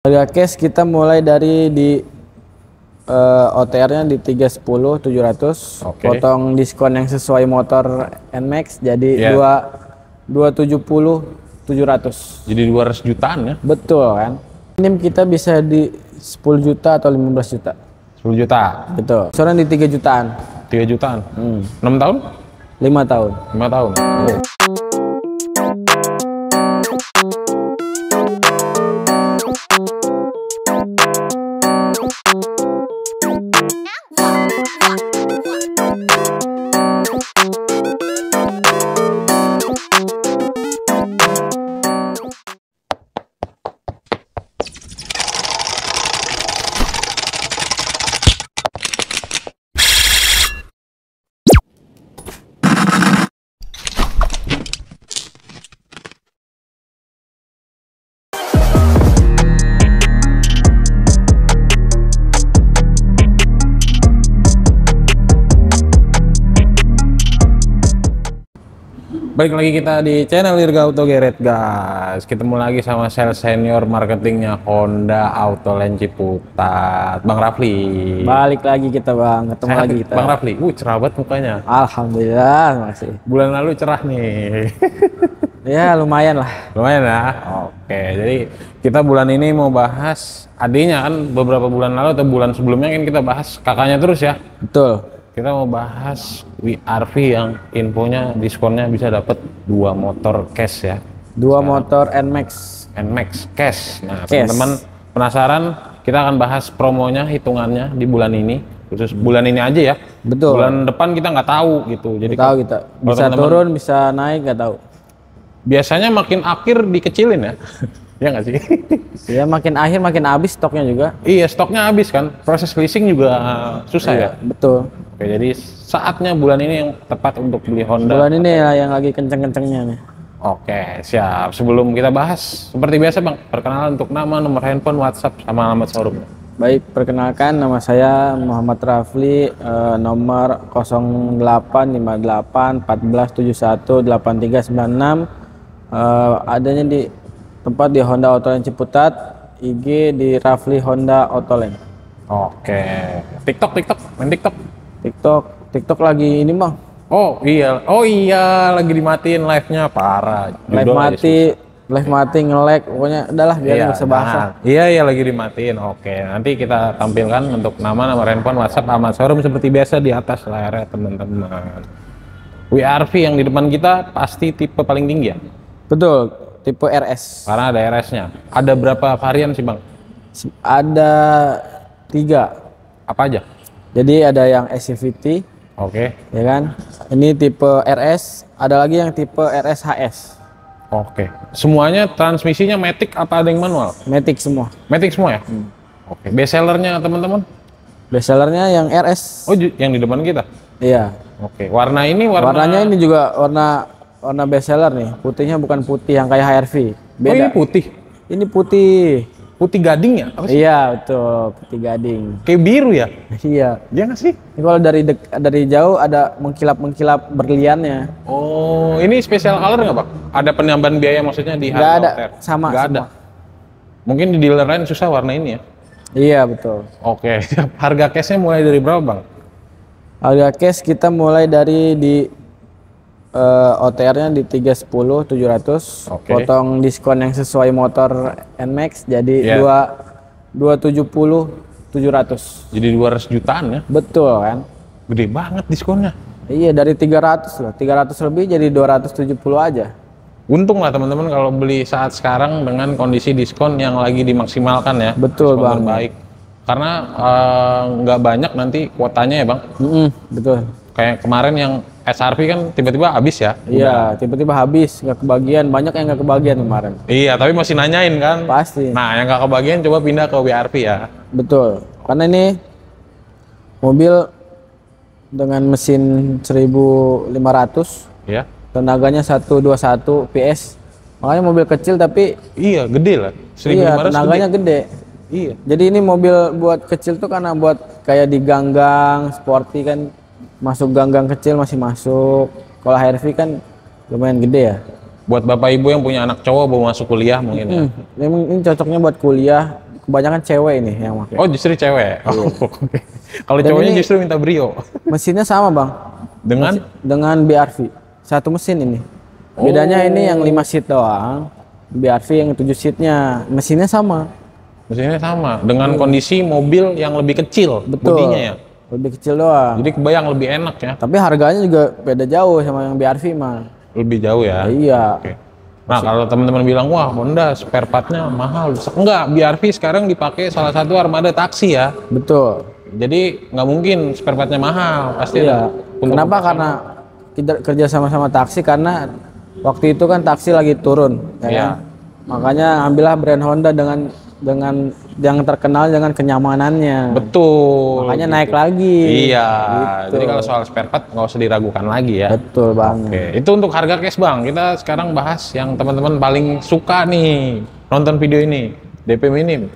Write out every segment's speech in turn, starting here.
Harga cash kita mulai dari di OTR-nya di 310 700. Oke. Potong diskon yang sesuai motor NMAX jadi Iya. 270 700. Jadi 200 jutaan ya? Betul kan? Minim kita bisa di 10 juta atau 15 juta. 10 juta. Betul. Sekarang di 3 jutaan. 3 jutaan. 6 tahun? 5 tahun. 5 tahun. Oh. Balik lagi kita di channel Irga Auto Geret, guys. Ketemu lagi sama sales senior marketingnya Honda Autoland Ciputat, Bang Rafli. Balik lagi kita, Bang. Ketemu Sehat, lagi kita. Bang Rafli. Cerah banget mukanya. Alhamdulillah masih. Bulan lalu cerah nih. Ya, lumayan lah. Lumayan ya. Oke, jadi kita bulan ini mau bahas adanya kan beberapa bulan lalu atau bulan sebelumnya kan kita bahas kakaknya terus ya. Betul. Kita mau bahas WRV yang infonya diskonnya bisa dapat 2 motor cash ya. 2 motor NMAX. NMAX cash. Nah, Cash. teman-teman penasaran, kita akan bahas promonya, hitungannya di bulan ini. Khusus bulan ini aja ya. Betul. Bulan depan kita nggak tahu gitu. Jadi Tahu kita. kalau Bisa teman-teman turun, bisa naik, nggak tahu. biasanya makin akhir dikecilin ya. Ya nggak sih? Ya makin akhir makin habis stoknya juga. Iya, stoknya habis kan. Proses leasing juga susah ya. Betul. Oke, jadi saatnya bulan ini yang tepat untuk beli Honda. Bulan ini lah yang lagi kenceng-kencengnya nih. Oke, siap. Sebelum kita bahas, seperti biasa Bang, perkenalan untuk nama, nomor handphone, WhatsApp, sama alamat showroom. Baik, perkenalkan nama saya Muhammad Rafli, nomor 0858 1471 8396. Adanya di tempat di Honda Autoland Ciputat, IG di Rafli Honda Autoland. Oke. TikTok, main TikTok. TikTok lagi ini, Bang. Oh iya, lagi dimatiin live-nya, parah. Live mati, nge-lag, pokoknya udahlah biar nggak usah bahas. Iya, lagi dimatiin. Oke, nanti kita tampilkan untuk nama, nomor handphone, WhatsApp, alamat showroom seperti biasa di atas layarnya teman-teman. WRV yang di depan kita pasti tipe paling tinggi ya? Betul, tipe RS. Karena ada RS-nya. Ada berapa varian sih Bang? Ada 3. Apa aja? Jadi ada yang SCVT, Oke. ya kan? Ini tipe RS, ada lagi yang tipe RS HS. Oke. Semuanya transmisinya matic apa ada yang manual? Matic semua. Matic semua ya? Oke. Best sellernya teman-teman? Best sellernya yang RS. Oh, yang di depan kita? Iya. Oke. Warna ini Warnanya ini juga warna best seller nih. Putihnya bukan putih yang kayak HRV. Oh, ini putih? Ini putih. Putih gading ya? Apa sih? Iya, betul. Putih gading. Kayak biru ya? Iya. Iya nggak sih? Ini kalau dari jauh ada mengkilap-mengkilap berliannya. Oh, ini special color nggak Bang? Ada penambahan biaya maksudnya di Nggak harga ada, OTR? sama. Nggak ada. Mungkin di dealer lain susah warna ini ya? Iya, betul. Oke. Harga cashnya mulai dari berapa Bang? Harga cash kita mulai dari di OTR-nya di 310 700. Oke. Potong diskon yang sesuai motor NMAX jadi 270 700. Jadi 200 jutaan ya? Betul kan? Gede banget diskonnya. Iya, dari 300 loh. 300 lebih jadi 270 aja. Untung lah teman-teman kalau beli saat sekarang dengan kondisi diskon yang lagi dimaksimalkan ya. Betul, diskon Bang. terbaik. Karena nggak banyak nanti kuotanya ya Bang. Betul. Kayak kemarin yang SRV kan tiba-tiba habis ya. Iya, tiba-tiba habis, nggak kebagian. Banyak yang nggak kebagian kemarin. Iya, tapi masih nanyain kan. Pasti. Nah, yang nggak kebagian coba pindah ke WRV ya. Betul. Karena ini mobil dengan mesin 1500, Iya. tenaganya 121 PS. Makanya mobil kecil tapi Iya, gede lah. 1500 tenaganya gede. Iya. Jadi ini mobil buat kecil tuh karena buat kayak di gang-gang sporty kan, masuk gang-gang kecil masih masuk. Kalau HRV kan lumayan gede ya. Buat bapak ibu yang punya anak cowok mau masuk kuliah mungkin ya. Memang ini cocoknya buat kuliah, kebanyakan cewek ini yang pakai. Oh, justru cewek. Oh, oke. Kalau Dan cowoknya ini justru minta Brio. Mesinnya sama bang, dengan BRV. Satu mesin ini. Bedanya ini yang 5 seat doang, BRV yang 7 seatnya. Mesinnya sama. Mesinnya sama dengan kondisi mobil yang lebih kecil. Betul. Bodinya ya. Lebih kecil doang. Jadi kebayang lebih enak ya. Tapi harganya juga beda jauh sama yang BRV mah. Lebih jauh ya. Iya. Oke. Nah, kalau teman-teman bilang, wah Honda spare partnya mahal. Enggak, BRV sekarang dipakai salah satu armada taksi ya. Betul. Jadi nggak mungkin spare partnya mahal, pasti Iya. ada. Kenapa? Karena kita kerja sama-sama taksi, karena waktu itu kan taksi lagi turun, ya Iya. kan? Makanya ambillah brand Honda dengan yang terkenal dengan kenyamanannya. Betul. Makanya naik lagi. Iya. Gitu. Jadi kalau soal spare part nggak usah diragukan lagi ya. Betul banget. Oke, itu untuk harga cash bang. Kita sekarang bahas yang teman-teman paling suka nih nonton video ini. DP minim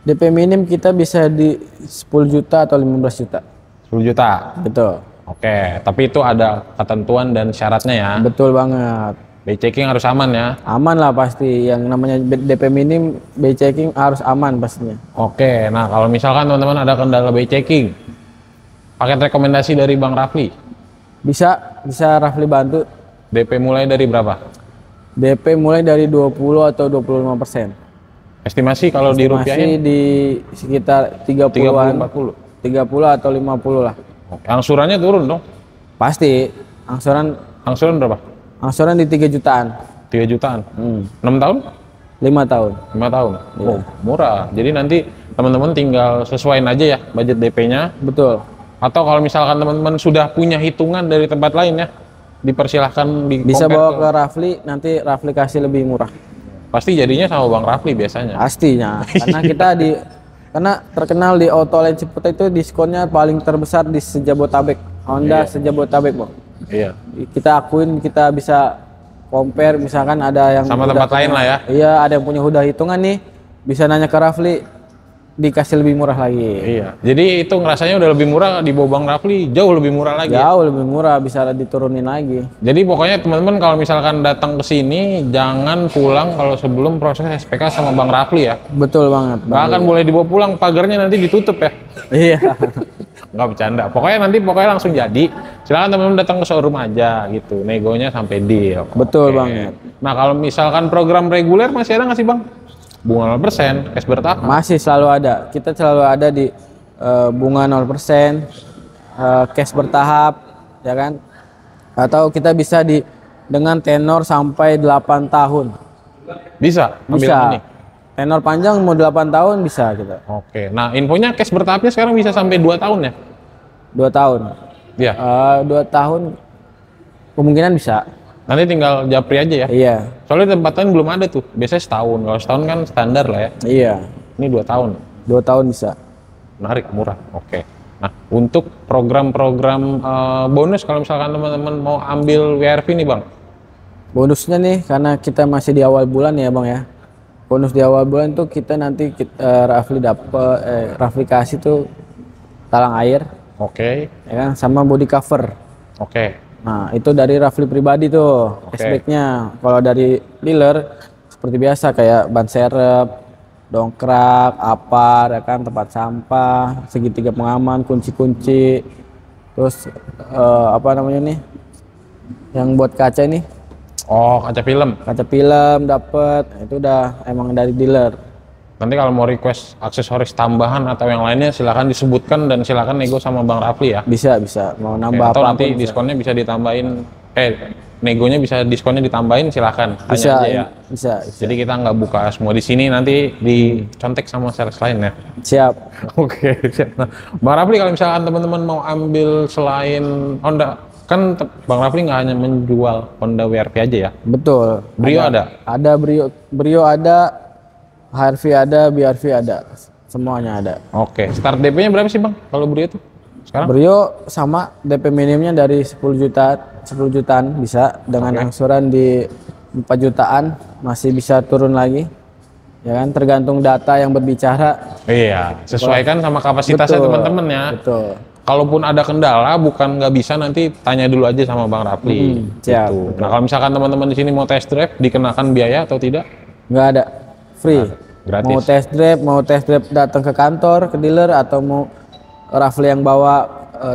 DP minim kita bisa di 10 juta atau 15 juta. 10 juta. Betul. Oke, tapi itu ada ketentuan dan syaratnya ya. Betul banget. By checking harus aman ya. Aman lah pasti. Yang namanya DP minim, by checking harus aman pastinya. Oke, nah kalau misalkan teman-teman ada kendala by checking, paket rekomendasi dari Bang Rafli, Bisa Rafli bantu. DP mulai dari berapa? DP mulai dari 20 atau 25%. Estimasi kalau di Masih rupiahnya di sekitar 30-an, 30-40. 30 atau 50 lah. Oke, angsurannya turun dong. Pasti. Angsuran Angsuran berapa? di 3 jutaan. 3 jutaan. 6 tahun? 5 tahun. 5 tahun. Iya. Oh, murah. Jadi nanti teman-teman tinggal sesuaiin aja ya budget DP-nya. Betul. Atau kalau misalkan teman-teman sudah punya hitungan dari tempat lain ya, dipersilahkan di Bisa compare bawa ke Rafli, nanti Rafli kasih lebih murah. Pasti jadinya sama Bang Rafli biasanya. Pastinya. Karena terkenal di Auto Lain Ciputa itu diskonnya paling terbesar di sejabotabek. Honda sejabotabek, Bang. Iya. Kita akuin, kita bisa compare, misalkan ada yang Sama udah tempat lain lah ya. Iya, ada yang punya udah hitungan nih, bisa nanya ke Rafli, dikasih lebih murah lagi. Iya. Jadi itu ngerasanya udah lebih murah di bawah Bang Rafli, jauh lebih murah lagi. Ya? Jauh lebih murah, bisa diturunin lagi. Jadi pokoknya teman-teman kalau misalkan datang ke sini jangan pulang kalau sebelum proses SPK sama Bang Rafli ya. Betul banget. Nggak akan boleh dibawa pulang, pagarnya nanti ditutup ya. Iya. Nggak bercanda. Pokoknya langsung jadi. Silakan teman-teman datang ke showroom aja gitu. Negonya sampai deal. Betul Oke. banget. Nah kalau misalkan program reguler masih ada nggak sih Bang? Bunga 0%, cash bertahap. Masih selalu ada. Kita selalu ada di bunga 0%, cash bertahap, ya kan? Atau kita bisa dengan tenor sampai 8 tahun. Bisa? Ambil Bisa. ini? Tenor panjang mau 8 tahun bisa kita. Oke. Nah infonya cash bertahapnya sekarang bisa sampai 2 tahun ya? 2 tahun. Iya. 2 tahun kemungkinan bisa. Nanti tinggal japri aja ya? Iya. Soalnya tempat lain belum ada tuh. Biasanya setahun. Kalau setahun kan standar lah ya. Iya. Ini 2 tahun. 2 tahun bisa. Menarik, murah. Oke. Nah, untuk program-program bonus kalau misalkan teman-teman mau ambil WRV nih Bang. Bonusnya nih, karena kita masih di awal bulan ya Bang ya. Bonus di awal bulan tuh kita nanti Rafli kasih tuh talang air, Oke. ya kan, sama body cover. Oke. Nah itu dari Rafli pribadi tuh, Oke. cashbacknya. Kalau dari dealer seperti biasa kayak ban serep, dongkrak, apar, ya kan, tempat sampah, segitiga pengaman, kunci-kunci, terus apa namanya nih, yang buat kaca nih, Oh, kaca film. kaca film dapet. Nah, itu udah emang dari dealer. Nanti kalau mau request aksesoris tambahan atau yang lainnya silahkan disebutkan dan silahkan nego sama Bang Rafli ya. Bisa mau Oke, nambah atau apa nanti diskonnya bisa ditambahin, negonya bisa diskonnya ditambahin silahkan. Tanya bisa, aja ya. bisa. Jadi kita nggak buka semua di sini, nanti dicontek sama sales lain ya. Siap. Oke, siap. Nah, Bang Rafli kalau misalkan teman-teman mau ambil selain Honda, kan Bang Rafli nggak hanya menjual Honda WRV aja ya. Betul. Brio ada? Ada Brio ada, HRV ada, BRV ada. Semuanya ada. Oke, start DP-nya berapa sih Bang kalau Brio tuh sekarang? Brio sama DP minimnya dari 10 jutaan bisa, dengan angsuran di 4 jutaan masih bisa turun lagi. Ya kan, tergantung data yang berbicara. Iya, sesuaikan sama kapasitasnya Betul, teman-teman ya. Betul. Kalaupun ada kendala, bukan nggak bisa, nanti tanya dulu aja sama Bang Rafli. siap, Gitu. Nah, kalau misalkan teman-teman di sini mau test drive, dikenakan biaya atau tidak? Nggak ada. Free. Gratis. Mau test drive datang ke kantor, ke dealer, atau mau Rafli yang bawa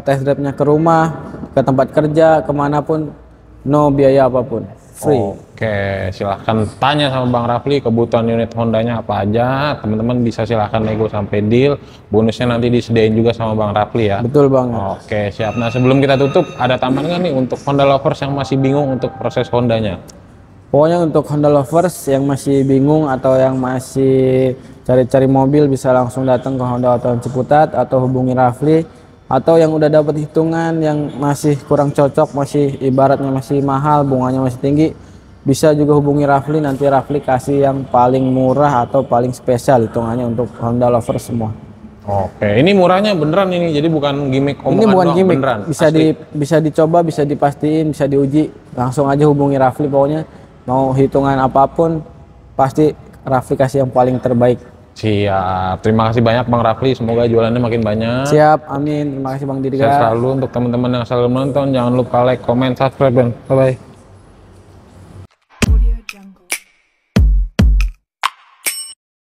test drive-nya ke rumah, ke tempat kerja, kemanapun, no biaya apapun, free. Oke, silahkan tanya sama Bang Rafli kebutuhan unit Hondanya apa aja. Teman-teman bisa silahkan nego sampai deal. Bonusnya nanti disediain juga sama Bang Rafli ya. Betul Bang. Oke, siap. Nah, sebelum kita tutup, ada tambahan nggak nih untuk Honda lovers yang masih bingung untuk proses Hondanya? Pokoknya untuk Honda lovers yang masih bingung atau yang masih cari-cari mobil, bisa langsung datang ke Honda Auto Ciputat atau hubungi Rafli. Atau yang udah dapat hitungan yang masih kurang cocok, masih ibaratnya masih mahal, bunganya masih tinggi, bisa juga hubungi Rafli. Nanti Rafli kasih yang paling murah atau paling spesial hitungannya untuk Honda lovers semua. Oke, ini murahnya beneran ini, jadi bukan gimmick omongan Ini bukan doang, gimmick, beneran. bisa dicoba, bisa dipastiin, bisa diuji. Langsung aja hubungi Rafli, pokoknya mau hitungan apapun pasti Rafli kasih yang paling terbaik. Siap, terima kasih banyak Bang Rafli, semoga jualannya makin banyak. Siap, amin. Terima kasih Bang Dirga. Sehat selalu untuk teman-teman yang selalu menonton, jangan lupa like, comment, subscribe, dan bye-bye. Audio Jungle.